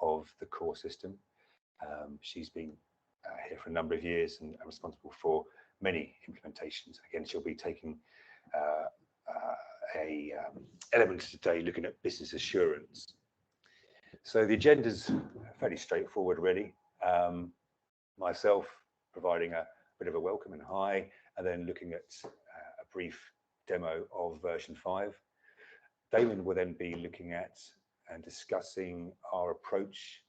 of the core system. She's been here for a number of years and responsible for many implementations. Again, she'll be taking a element today looking at business assurance. So the agenda's fairly straightforward, really. Myself providing a bit of a welcome and hi, and then looking at a brief demo of version 5. Damon will then be looking at and discussing our approach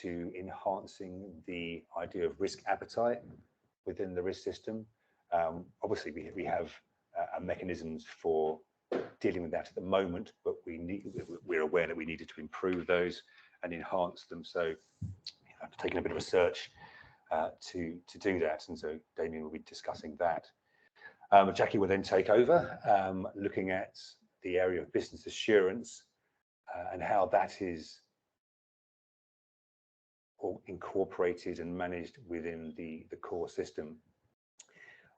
to enhancing the idea of risk appetite within the risk system. Obviously, we have mechanisms for dealing with that at the moment, but we're aware that we needed to improve those and enhance them. So I've taken a bit of research to do that, and so Damien will be discussing that. Jackie will then take over, looking at the area of business assurance and how that is all incorporated and managed within the core system.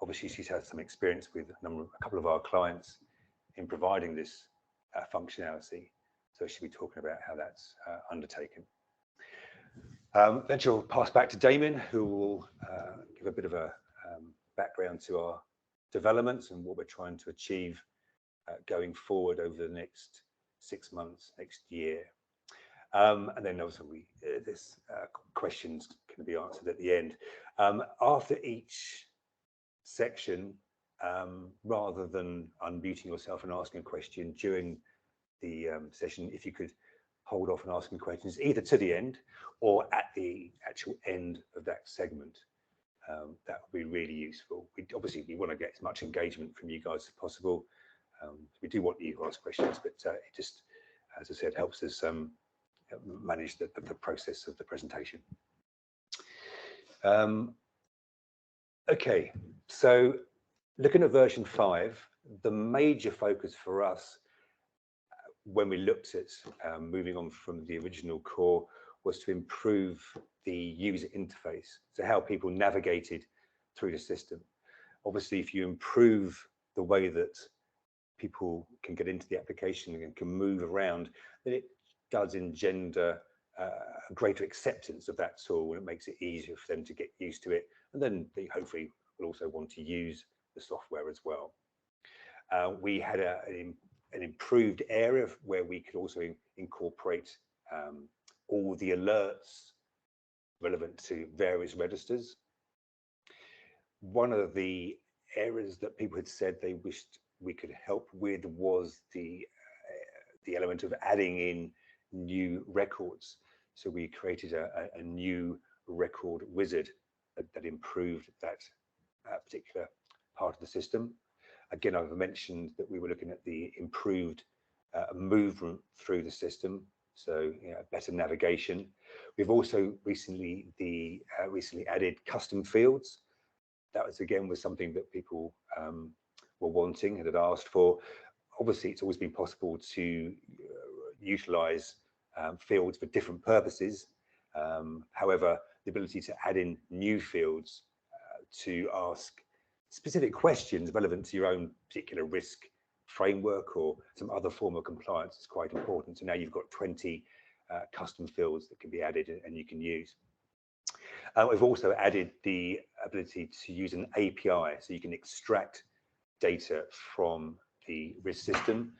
Obviously, she's had some experience with a couple of our clients in providing this functionality, so she'll be talking about how that's undertaken. Then she'll pass back to Damien, who will give a bit of a background to our developments and what we're trying to achieve going forward over the next 6 months, next year. And then also this questions can be answered at the end. After each section, rather than unmuting yourself and asking a question during the session, if you could hold off on asking questions either to the end or at the actual end of that segment, that would be really useful. Obviously, we want to get as much engagement from you guys as possible. We do want you to ask questions, but it just, as I said, helps us manage the process of the presentation. Okay, so looking at version 5, the major focus for us when we looked at moving on from the original core was to improve the user interface, so how people navigated through the system. Obviously, if you improve the way that people can get into the application and can move around, then it does engender a greater acceptance of that tool, and it makes it easier for them to get used to it, and then they hopefully will also want to use the software as well. We had an improved area where we could also incorporate all the alerts relevant to various registers. One of the areas that people had said they wished we could help with was the element of adding in new records. So we created a new record wizard that improved that particular part of the system. Again, I've mentioned that we were looking at the improved movement through the system, so better navigation. We've also recently added custom fields. That was something that people were wanting and had asked for. Obviously, it's always been possible to utilize fields for different purposes. However, the ability to add in new fields to ask specific questions relevant to your own particular risk framework or some other form of compliance is quite important. So now you've got 20 custom fields that can be added and you can use. We've also added the ability to use an API, so you can extract data from the risk system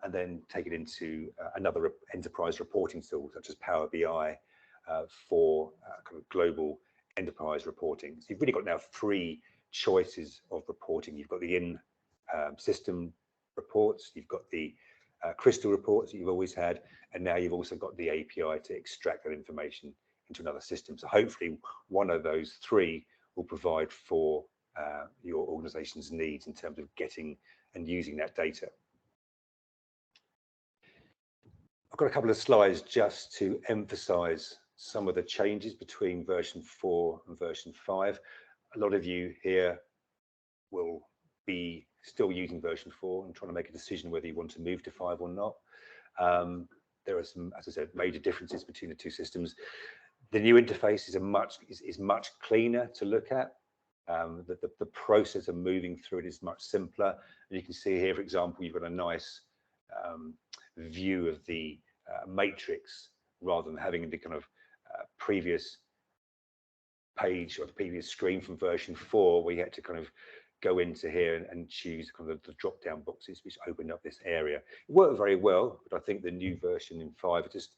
and then take it into another enterprise reporting tool such as Power BI for kind of global enterprise reporting. So you've really got now 3 choices of reporting. You've got the in-system reports, you've got the crystal reports that you've always had, and now you've also got the API to extract that information into another system. So hopefully one of those 3 will provide for your organization's needs in terms of getting and using that data. I've got a couple of slides just to emphasize some of the changes between version 4 and version 5. A lot of you here will be still using version 4 and trying to make a decision whether you want to move to 5 or not. There are some, as I said, major differences between the 2 systems. The new interface is much cleaner to look at. The process of moving through it is much simpler. And you can see here, for example, you've got a nice view of the matrix rather than having the kind of previous page or the previous screen from version 4, where you had to kind of go into here and choose kind of the drop down boxes, which opened up this area. It worked very well, but I think the new version in 5 is just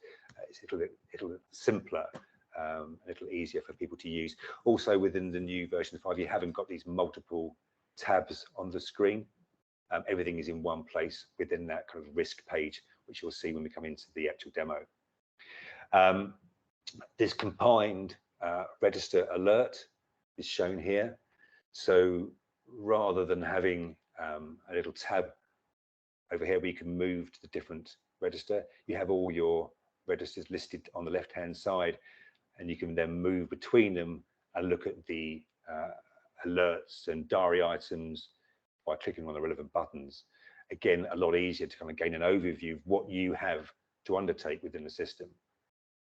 it's a little bit simpler, a little easier for people to use. Also, within the new version 5, you haven't got these multiple tabs on the screen. Everything is in one place within that kind of risk page, which you'll see when we come into the actual demo. This combined register alert is shown here. So rather than having a little tab over here where you can move to the different register, you have all your registers listed on the left hand side, and you can then move between them and look at the alerts and diary items by clicking on the relevant buttons. Again, a lot easier to kind of gain an overview of what you have to undertake within the system,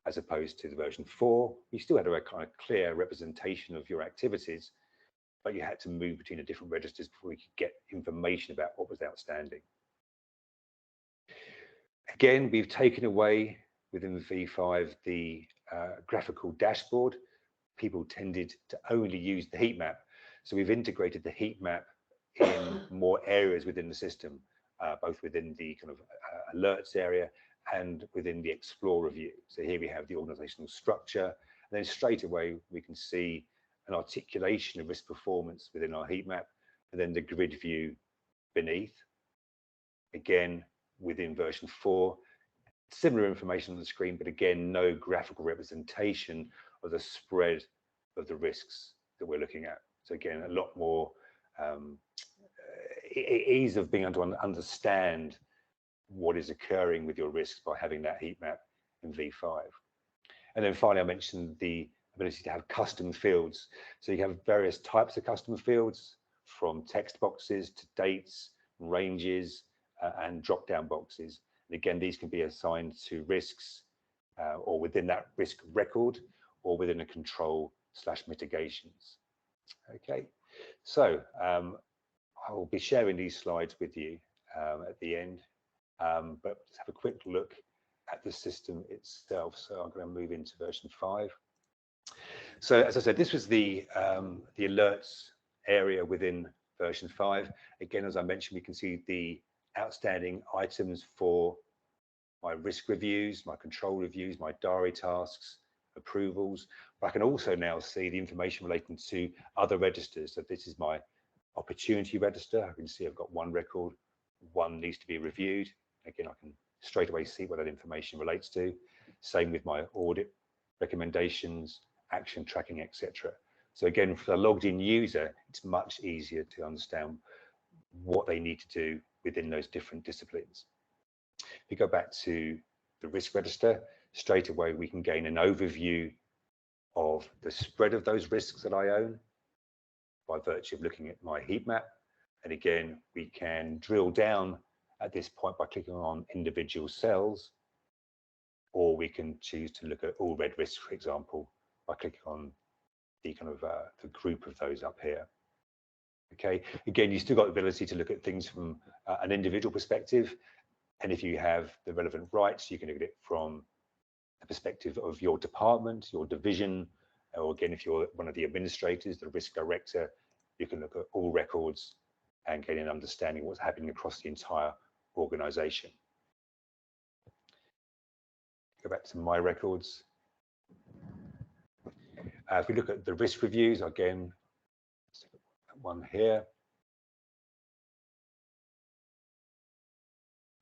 as opposed to the version 4. You still had a kind of clear representation of your activities, but you had to move between the different registers before you could get information about what was outstanding. Again, we've taken away within the V5 the graphical dashboard. People tended to only use the heat map. So we've integrated the heat map in more areas within the system, both within the kind of alerts area and within the Explorer view. So here we have the organizational structure, and then straight away we can see an articulation of risk performance within our heat map, and then the grid view beneath. Again, within version 4, similar information on the screen, but again, no graphical representation of the spread of the risks that we're looking at. So again, a lot more ease of being able to understand what is occurring with your risks by having that heat map in V5. And then finally, I mentioned the ability to have custom fields. So you have various types of custom fields, from text boxes to dates, ranges, and drop-down boxes. And again, these can be assigned to risks or within that risk record, or within a control/mitigations. Okay, so I will be sharing these slides with you at the end, but let's have a quick look at the system itself. So I'm going to move into version 5. So as I said, this was the alerts area within version 5. Again, as I mentioned, we can see the outstanding items for my risk reviews, my control reviews, my diary tasks, approvals. But I can also now see the information relating to other registers. So this is my opportunity register. I can see I've got one record, one needs to be reviewed. Again, I can straight away see what that information relates to. Same with my audit recommendations, action tracking, etc. So again, for a logged in user, it's much easier to understand what they need to do within those different disciplines. If we go back to the risk register, straight away we can gain an overview of the spread of those risks that I own by virtue of looking at my heat map. And again, we can drill down at this point by clicking on individual cells, or we can choose to look at all red risks, for example, by clicking on the kind of the group of those up here. Okay, again, you still got the ability to look at things from an individual perspective, and if you have the relevant rights, you can look at it from the perspective of your department, your division, or again, if you're one of the administrators, the risk director, you can look at all records and gain an understanding of what's happening across the entire organization. Go back to my records. If we look at the risk reviews, again, one here.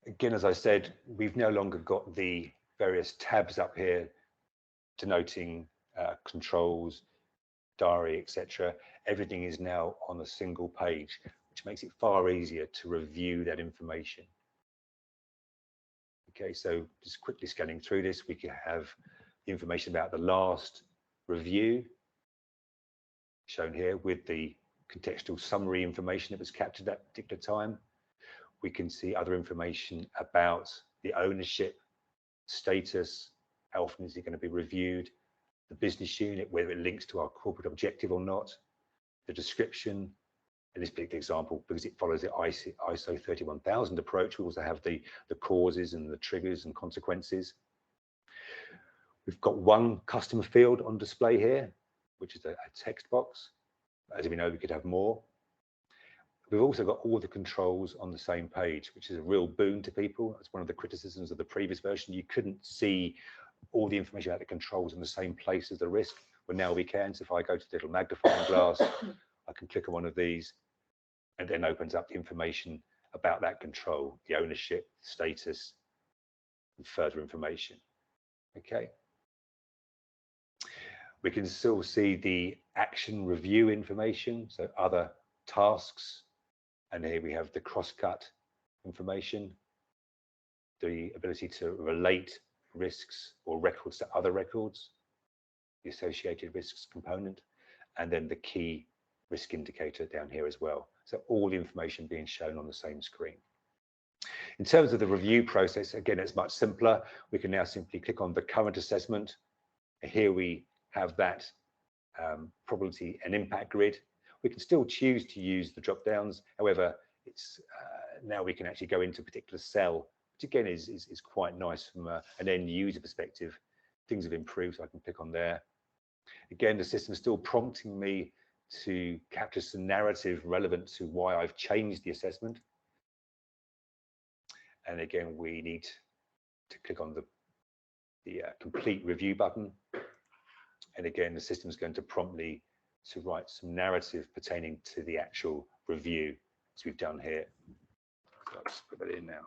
Again, as I said, we've no longer got the various tabs up here denoting controls, diary, etc. Everything is now on a single page, which makes it far easier to review that information. Okay, so just quickly scanning through this, we can have information about the last review shown here with the contextual summary information that was captured at that particular time. We can see other information about the ownership, status, how often is it going to be reviewed, the business unit, whether it links to our corporate objective or not, the description. In this particular example, because it follows the ISO 31000 approach, we also have the causes and the triggers and consequences. We've got one custom field on display here, which is a text box. As we know, we could have more. We've also got all the controls on the same page, which is a real boon to people. That's one of the criticisms of the previous version. You couldn't see all the information about the controls in the same place as the risk. Well, now we can. So if I go to the little magnifying glass, I can click on one of these, and then opens up the information about that control, the ownership, status, and further information. Okay. We can still see the action review information, so other tasks. And here we have the crosscut information, the ability to relate risks or records to other records, the associated risks component, and then the key risk indicator down here as well. So all the information being shown on the same screen. In terms of the review process, again, it's much simpler. We can now simply click on the current assessment. Here we have that probability and impact grid. We can still choose to use the drop downs. However, it's now we can actually go into a particular cell, which again is quite nice from an end user perspective. Things have improved, so I can click on there. Again, the system's still prompting me to capture some narrative relevant to why I've changed the assessment. And again, we need to click on the complete review button. And again, the system's going to prompt me to write some narrative pertaining to the actual review, as we've done here. So I'll just put that in now.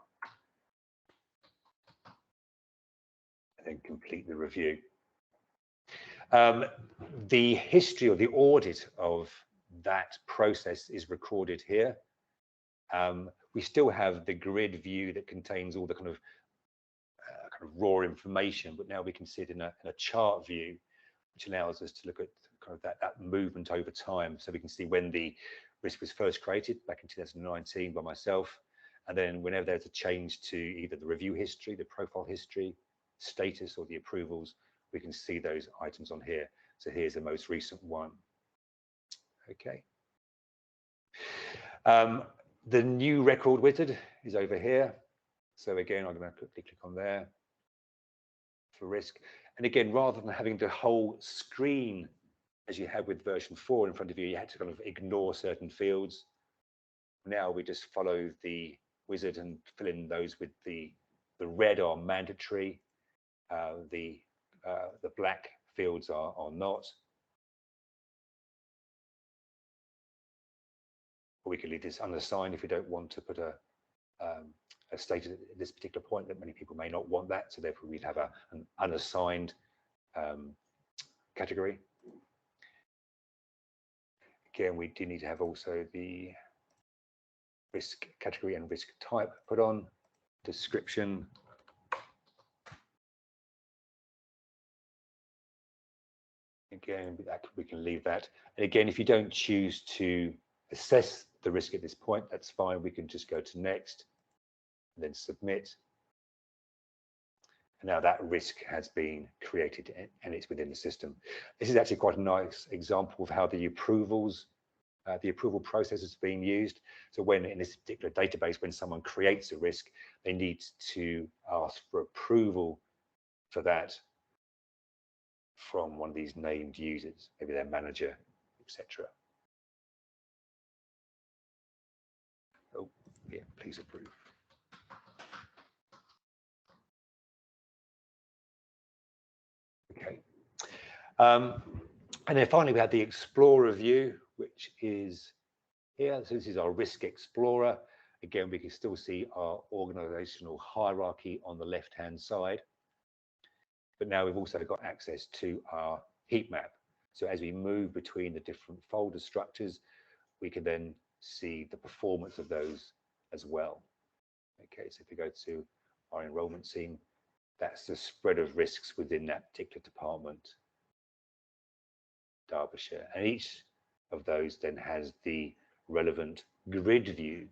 And then complete the review. The history or the audit of that process is recorded here. We still have the grid view that contains all the kind of raw information, but now we can see it in a chart view, which allows us to look at kind of that movement over time. So we can see when the risk was first created back in 2019 by myself, and then whenever there's a change to either the review history, the profile history, status, or the approvals, we can see those items on here. So here's the most recent one. Okay. The new record wizard is over here. So again, I'm going to quickly click on there for risk. And again, rather than having the whole screen as you had with version 4 in front of you, you had to kind of ignore certain fields. Now we just follow the wizard and fill in those with the red are mandatory, the black fields are not. Or we could leave this unassigned if we don't want to put a status at this particular point, that many people may not want that. So therefore we'd have an unassigned category. Again, we do need to have also the risk category and risk type put on, description. Again, we can leave that. And again, if you don't choose to assess the risk at this point, that's fine. We can just go to next, and then submit. And now that risk has been created and it's within the system. This is actually quite a nice example of how the approvals, the approval process is being used. So when in this particular database, when someone creates a risk, they need to ask for approval for that from one of these named users, maybe their manager, etc. Oh, yeah, please approve. Okay. And then finally, we have the Explorer view, which is here. So this is our Risk Explorer. Again, we can still see our organizational hierarchy on the left-hand side. But now we've also got access to our heat map. So as we move between the different folder structures, we can then see the performance of those as well. Okay, so if we go to our enrollment scene, that's the spread of risks within that particular department, Derbyshire. And each of those then has the relevant grid view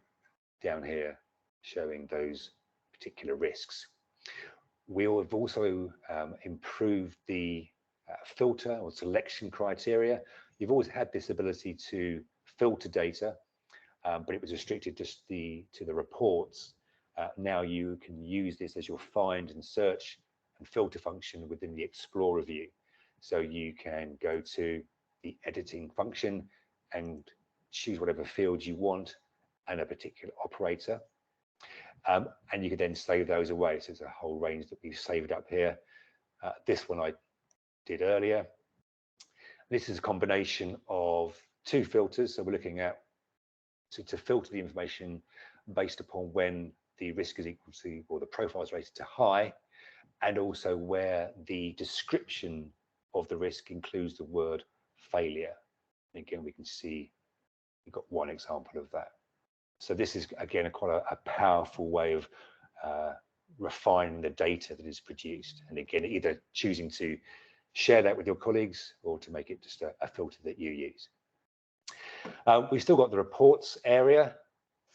down here showing those particular risks. We have also improved the filter or selection criteria. You've always had this ability to filter data, but it was restricted just to the reports. Now you can use this as your find and search and filter function within the Explorer view. So you can go to the editing function and choose whatever fields you want and a particular operator. And you can then save those away. So there's a whole range that we've saved up here. This one I did earlier. This is a combination of two filters. So we're looking at to filter the information based upon when the risk is equal to, or the profile is rated to high, and also where the description of the risk includes the word failure. And again, we can see we've got one example of that. So this is, again, quite a powerful way of refining the data that is produced. And again, either choosing to share that with your colleagues or to make it just a filter that you use. We've still got the reports area.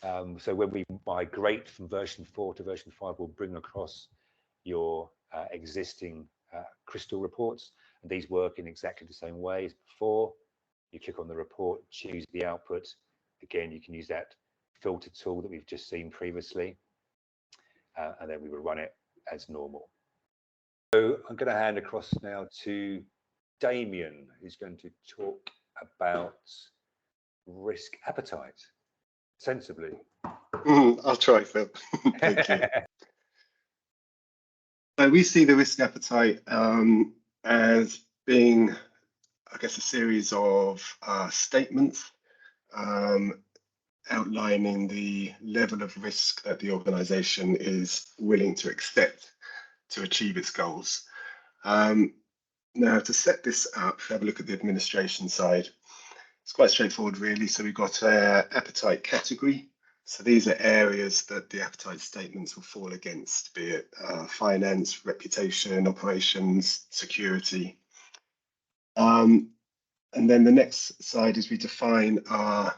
So when we migrate from version 4 to version 5, we'll bring across your existing Crystal reports. And these work in exactly the same way as before. You click on the report, choose the output. Again, you can use that filter tool that we've just seen previously. And then we will run it as normal. So I'm going to hand across now to Damien, who's going to talk about risk appetite sensibly. I'll try, Phil. Thank you. We see the risk appetite as being, I guess, a series of statements outlining the level of risk that the organisation is willing to accept to achieve its goals. Now, to set this up, have a look at the administration side. It's quite straightforward, really. So we've got an appetite category. So these are areas that the appetite statements will fall against, be it finance, reputation, operations, security. And then the next side is we define our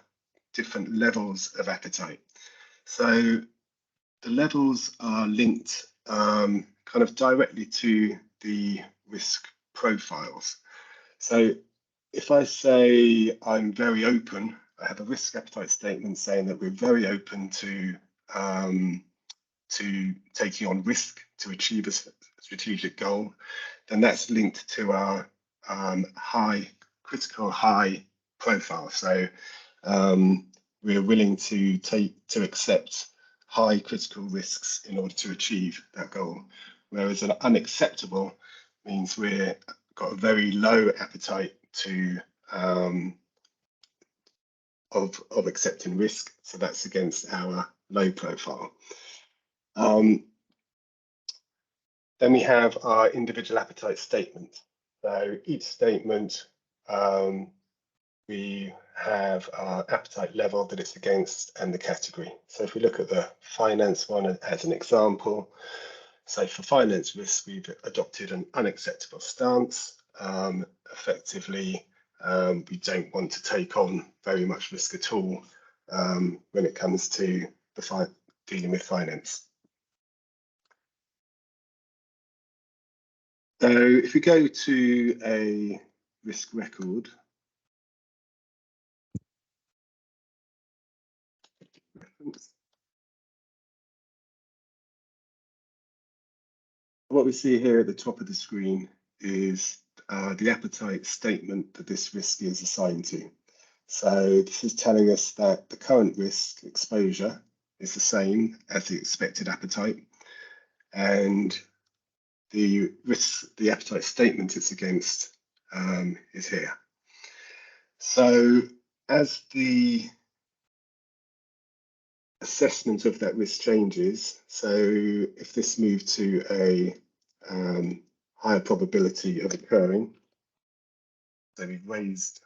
different levels of appetite. So the levels are linked kind of directly to the risk profiles. So if I say I'm very open, I have a risk appetite statement saying that we're very open to taking on risk to achieve a strategic goal, then that's linked to our critical high profile. So we're willing to accept high critical risks in order to achieve that goal. Whereas an unacceptable means we've got a very low appetite to of accepting risk, so that's against our low profile. Then we have our individual appetite statement. So each statement, we have our appetite level that it's against and the category. So if we look at the finance one as an example, so for finance risk, we've adopted an unacceptable stance. Effectively, we don't want to take on very much risk at all when it comes to dealing with finance. So if we go to a risk record, what we see here at the top of the screen is the appetite statement that this risk is assigned to. So this is telling us that the current risk exposure is the same as the expected appetite, and the appetite statement it's against is here. So as the assessment of that risk changes, so if this moved to a higher probability of occurring, so we've raised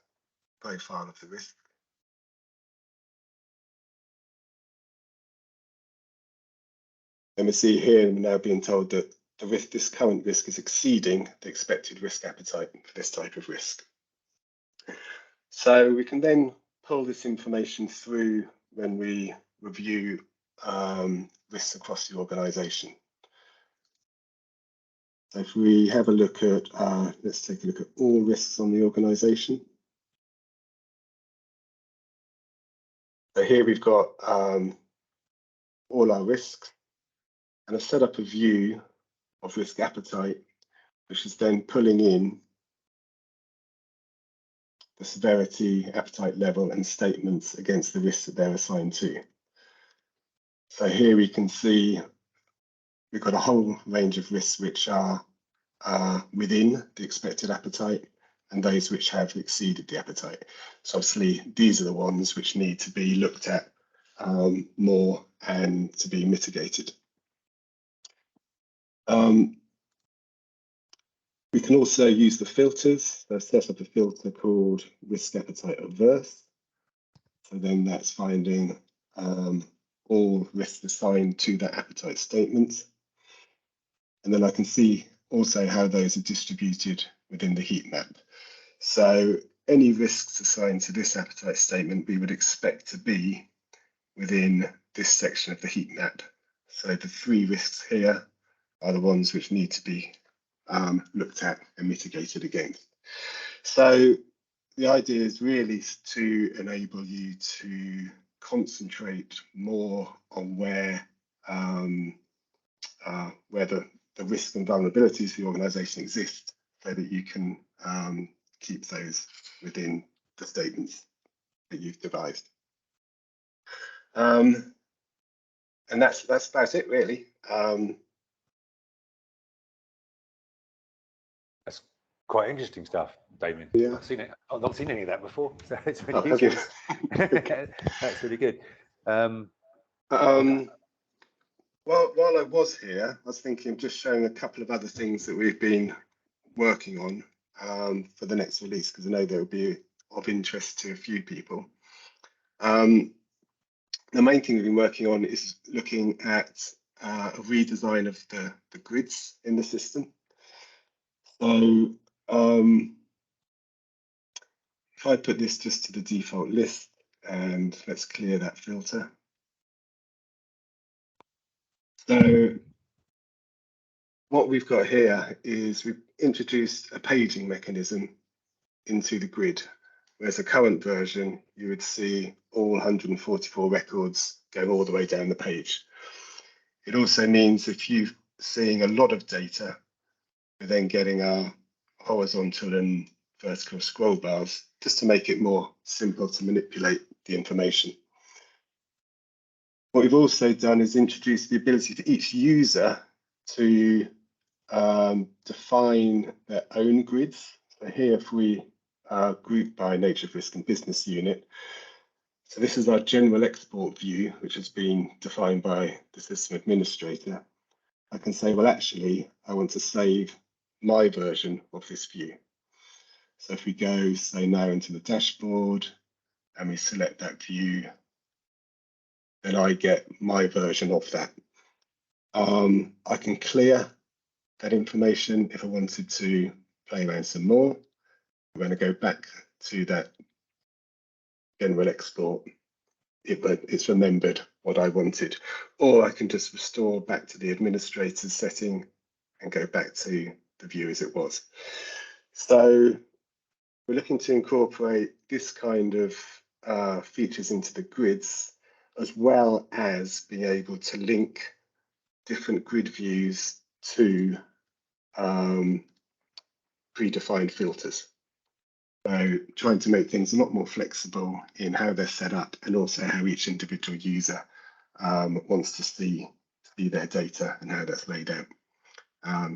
the profile of the risk. And we see here we're now being told that this current risk is exceeding the expected risk appetite for this type of risk. So we can then pull this information through when we review risks across the organisation. So if we have a look at, let's take a look at all risks on the organisation. So here we've got all our risks, and I've set up a view of risk appetite, which is then pulling in the severity, appetite level, and statements against the risks that they're assigned to. So here we can see we've got a whole range of risks which are within the expected appetite and those which have exceeded the appetite. So obviously these are the ones which need to be looked at more and to be mitigated. We can also use the filters. So set up a filter called risk appetite adverse. So then that's finding all risks assigned to that appetite statement. And then I can see also how those are distributed within the heat map. So any risks assigned to this appetite statement we would expect to be within this section of the heat map. So the 3 risks here are the ones which need to be looked at and mitigated against. So the idea is really to enable you to concentrate more on where the risks and vulnerabilities for the organisation exist, so that you can keep those within the statements that you've devised. And that's about it, really. That's quite interesting stuff, Damien. Yeah. I've not seen any of that before, so it's really Oh, useful. That's really good. Well, while I was here, I was thinking of just showing a couple of other things that we've been working on for the next release, because I know they'll be of interest to a few people. The main thing we've been working on is looking at a redesign of the grids in the system. So if I put this just to the default list and let's clear that filter. So what we've got here is we've introduced a paging mechanism into the grid, whereas the current version, you would see all 144 records going all the way down the page. It also means if you're seeing a lot of data, we're then getting our horizontal and vertical scroll bars just to make it more simple to manipulate the information. What we've also done is introduce the ability for each user to define their own grids. So here, if we group by nature of risk and business unit, so this is our general export view, which has been defined by the system administrator. I can say, well, actually, I want to save my version of this view. So if we go, say, now into the dashboard and we select that view, then I get my version of that. I can clear that information if I wanted to play around some more. I'm going to go back to that general export. It's remembered what I wanted, or I can just restore back to the administrator's setting and go back to the view as it was. So we're looking to incorporate this kind of features into the grids, as well as being able to link different grid views to predefined filters. So trying to make things a lot more flexible in how they're set up, and also how each individual user wants to see their data and how that's laid out.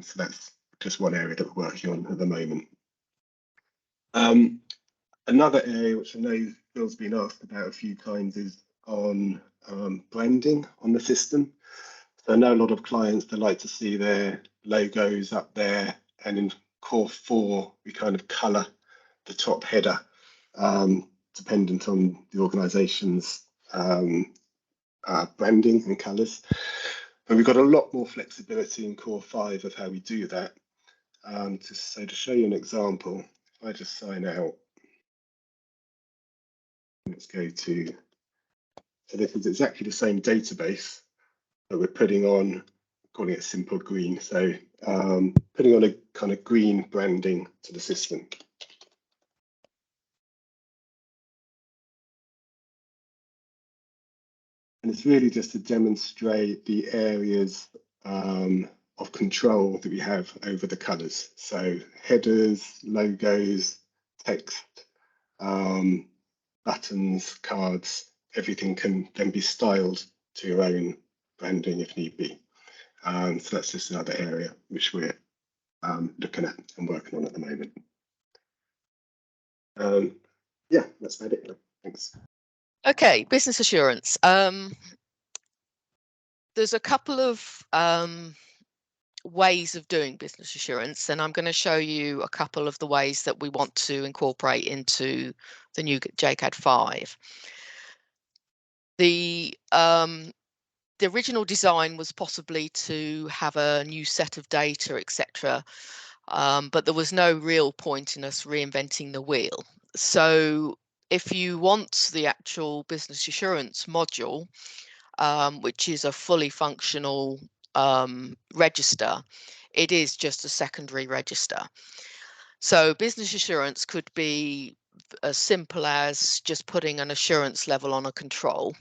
So that's just one area that we're working on at the moment. Another area which I know Phil's been asked about a few times is on branding on the system. So I know a lot of clients, they like to see their logos up there, and in core 4 we kind of colour the top header dependent on the organisation's branding and colours. But we've got a lot more flexibility in core 5 of how we do that. So to show you an example, if I just sign out, let's go to, so this is exactly the same database that we're putting on, calling it simple green. So putting on a kind of green branding to the system. And it's really just to demonstrate the areas of control that we have over the colours. So headers, logos, text, buttons, cards, everything can then be styled to your own branding if need be. So that's just another area which we're looking at and working on at the moment. Yeah, that's about it. Thanks. Okay, business assurance. There's a couple of ways of doing business assurance, and I'm going to show you a couple of the ways that we want to incorporate into the new JCAD 5. The original design was possibly to have a new set of data, etc., but there was no real point in us reinventing the wheel. So if you want the actual business assurance module, which is a fully functional register, it is just a secondary register. So business assurance could be as simple as just putting an assurance level on a control,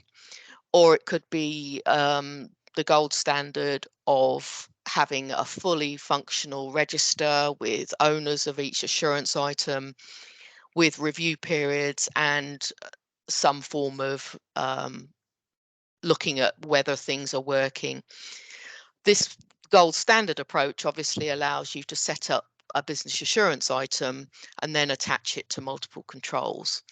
or it could be the gold standard of having a fully functional register with owners of each assurance item, with review periods and some form of looking at whether things are working. This gold standard approach obviously allows you to set up a business assurance item and then attach it to multiple controls.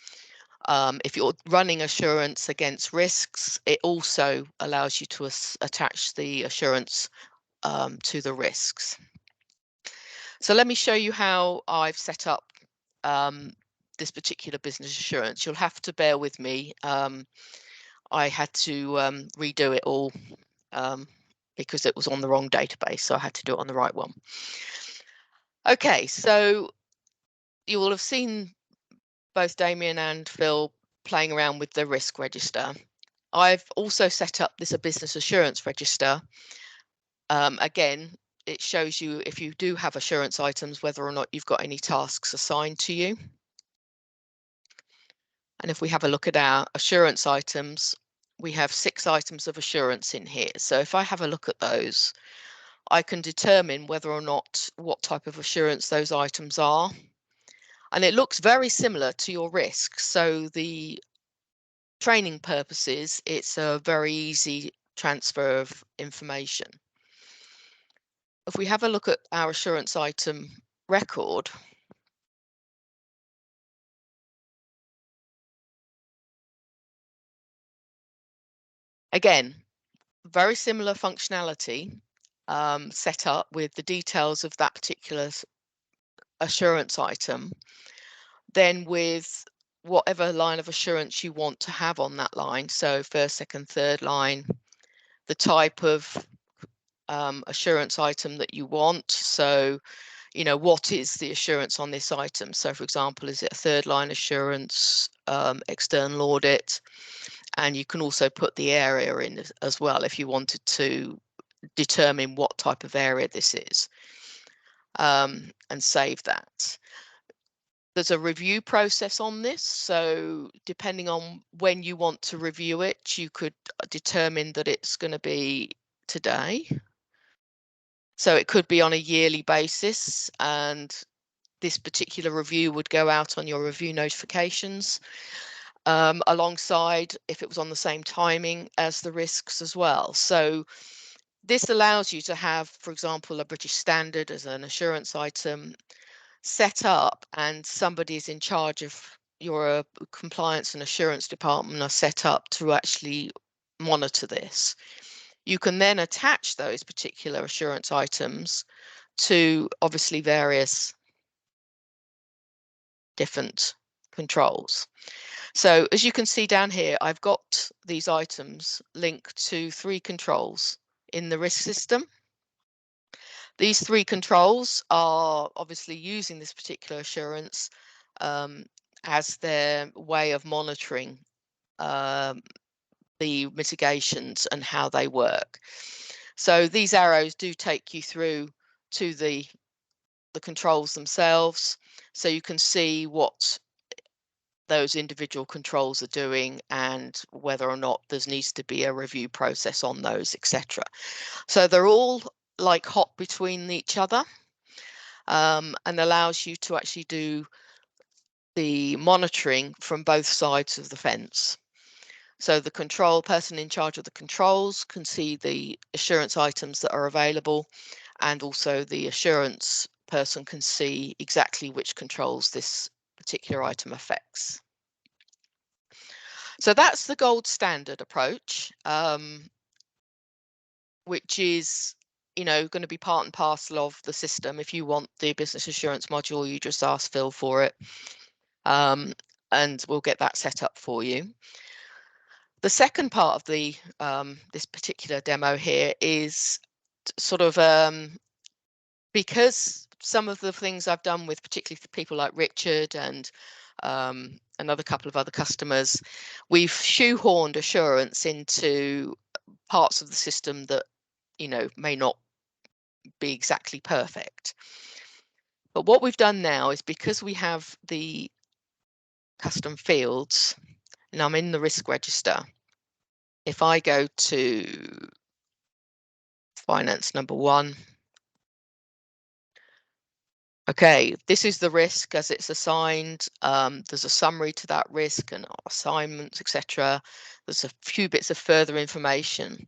If you're running assurance against risks, it also allows you to attach the assurance to the risks. So let me show you how I've set up this particular business assurance. You'll have to bear with me. I had to redo it all because it was on the wrong database, so I had to do it on the right one. Okay, so you will have seen both Damien and Phil playing around with the risk register. I've also set up this a business assurance register. Again, it shows you if you do have assurance items, whether or not you've got any tasks assigned to you. And if we have a look at our assurance items, we have 6 items of assurance in here. So if I have a look at those, I can determine whether or not what type of assurance those items are. And it looks very similar to your risk. So the training purposes, it's a very easy transfer of information. If we have a look at our assurance item record, again, very similar functionality set up with the details of that particular assurance item, then with whatever line of assurance you want to have on that line. So first, second, third line, the type of assurance item that you want. So, you know, what is the assurance on this item? So for example, is it a third line assurance, external audit? And you can also put the area in as well if you wanted to determine what type of area this is, and save that. There's a review process on this, so depending on when you want to review it, you could determine that it's going to be today. So it could be on a yearly basis, and this particular review would go out on your review notifications, alongside if it was on the same timing as the risks as well. So this allows you to have, for example, a British Standard as an assurance item set up, and somebody is in charge of your compliance and assurance department are set up to actually monitor this. You can then attach those particular assurance items to obviously various different controls. So as you can see down here, I've got these items linked to 3 controls in the risk system. These 3 controls are obviously using this particular assurance as their way of monitoring the mitigations and how they work. So these arrows do take you through to the controls themselves, so you can see what those individual controls are doing and whether or not there needs to be a review process on those, etc. So they're all like hot between each other, and allows you to actually do the monitoring from both sides of the fence. So the control person in charge of the controls can see the assurance items that are available, and also the assurance person can see exactly which controls this particular item affects. So that's the gold standard approach, which is, you know, going to be part and parcel of the system. If you want the business assurance module, you just ask Phil for it, and we'll get that set up for you. The second part of the this particular demo here is sort of because some of the things I've done with particularly people like Richard and another couple of other customers, we've shoehorned assurance into parts of the system that, you know, may not be exactly perfect. But what we've done now is, because we have the custom fields, and I'm in the risk register, if I go to finance number 1, okay, this is the risk as it's assigned. There's a summary to that risk and assignments, etc. There's a few bits of further information.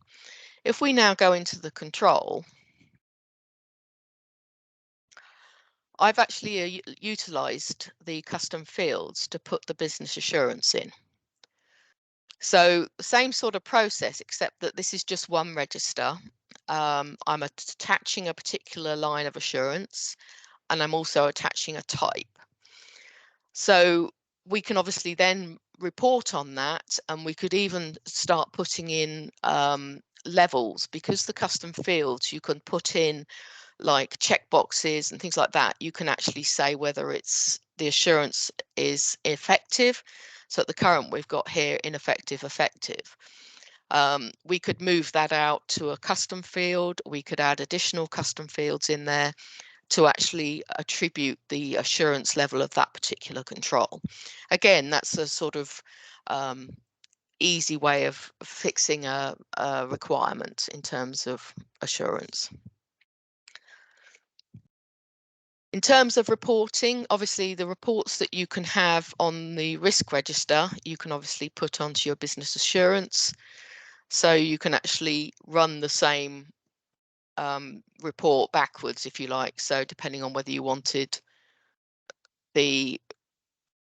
If we now go into the control, I've actually utilized the custom fields to put the business assurance in. So same sort of process, except that this is just one register. I'm attaching a particular line of assurance, and I'm also attaching a type. So we can obviously then report on that, and we could even start putting in levels, because the custom fields you can put in like checkboxes and things like that. You can actually say whether it's the assurance is effective. So at the current we've got here ineffective, effective. We could move that out to a custom field. We could add additional custom fields in there to actually attribute the assurance level of that particular control. Again, that's a sort of easy way of fixing a requirement in terms of assurance. In terms of reporting, obviously the reports that you can have on the risk register, you can obviously put onto your business assurance. So you can actually run the same report backwards, if you like. So depending on whether you wanted the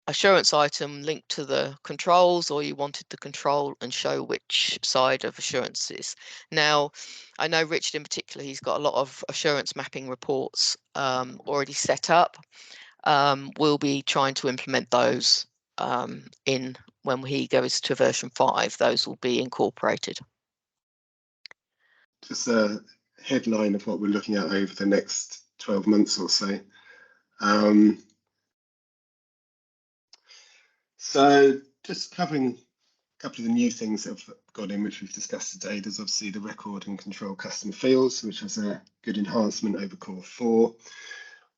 assurance item linked to the controls, or you wanted the control and show which side of assurances. Now, I know Richard in particular, he's got a lot of assurance mapping reports already set up. We'll be trying to implement those in when he goes to version 5, those will be incorporated. Just a headline of what we're looking at over the next 12 months or so. So just covering a couple of the new things that have got in, which we've discussed today. There's obviously the record and control custom fields, which was a good enhancement over Core 4.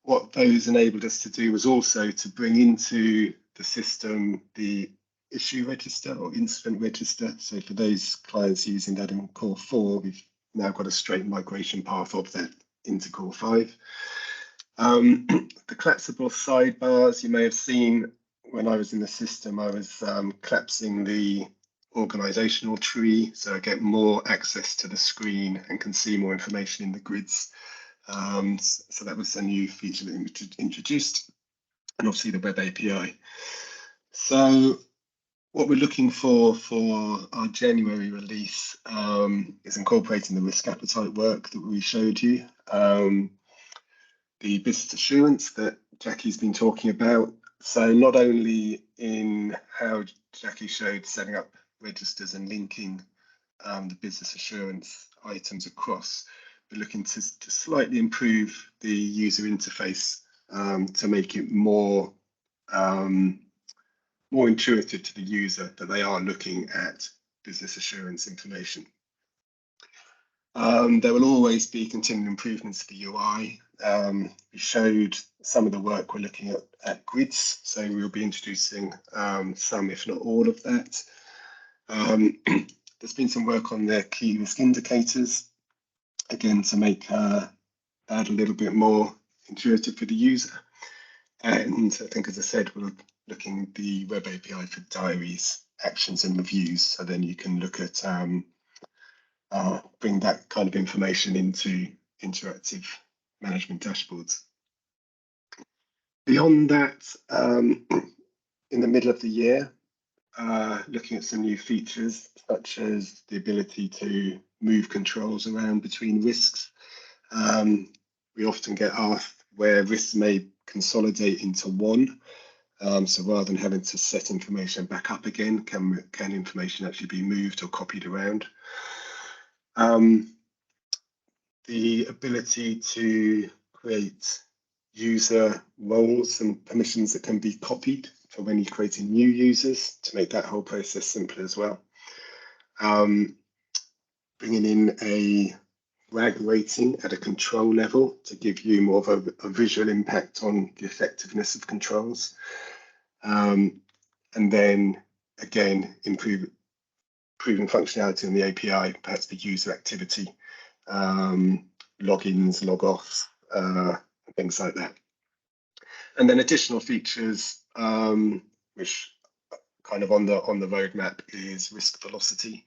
What those enabled us to do was also to bring into the system the issue register or incident register. So for those clients using that in Core 4, we've now got a straight migration path of that into Core 5. The collapsible sidebars, you may have seen when I was in the system, I was collapsing the organizational tree, so I get more access to the screen and can see more information in the grids. So that was a new feature that we introduced, and obviously the web API. So what we're looking for our January release is incorporating the risk appetite work that we showed you, the business assurance that Jackie's been talking about. So not only in how Jackie showed setting up registers and linking the business assurance items across, we're looking to slightly improve the user interface to make it more intuitive to the user that they are looking at business assurance information. There will always be continued improvements to the UI. We showed some of the work we're looking at grids, so we'll be introducing some, if not all of that. There's been some work on the key risk indicators. again, to make that a little bit more intuitive for the user. And I think, as I said, we're looking at the web API for diaries, actions and reviews. So then you can look at bring that kind of information into interactive management dashboards. Beyond that, in the middle of the year, looking at some new features, such as the ability to move controls around between risks. We often get asked where risks may consolidate into one. So rather than having to set information back up again, can information actually be moved or copied around? The ability to create user roles and permissions that can be copied for when you're creating new users, to make that whole process simpler as well. Bringing in a RAG rating at a control level to give you more of a visual impact on the effectiveness of controls. And then again, improving functionality on the API, perhaps the user activity, logins, log-offs, things like that. And then additional features, which kind of on the roadmap, is risk velocity.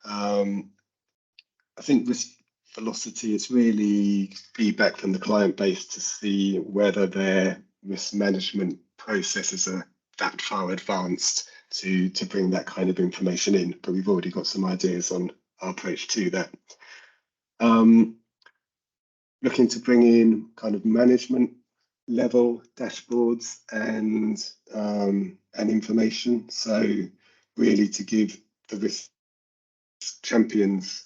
I think risk velocity is really feedback from the client base to see whether their risk management processes are that far advanced to bring that kind of information in. But we've already got some ideas on our approach to that. Looking to bring in kind of management level dashboards and information. So really to give the risk champions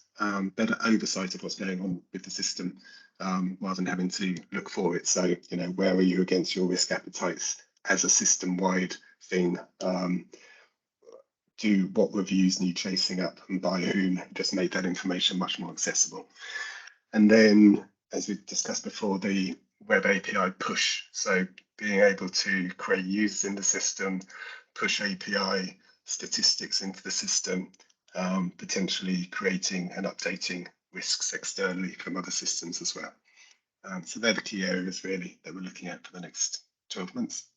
better oversight of what's going on with the system, rather than having to look for it. So, you know, where are you against your risk appetites as a system-wide thing? What reviews need chasing up and by whom? Just make that information much more accessible. And then, as we discussed before, the web API push. So being able to create users in the system, push API statistics into the system, potentially creating and updating risks externally from other systems as well. So they're the key areas really that we're looking at for the next 12 months.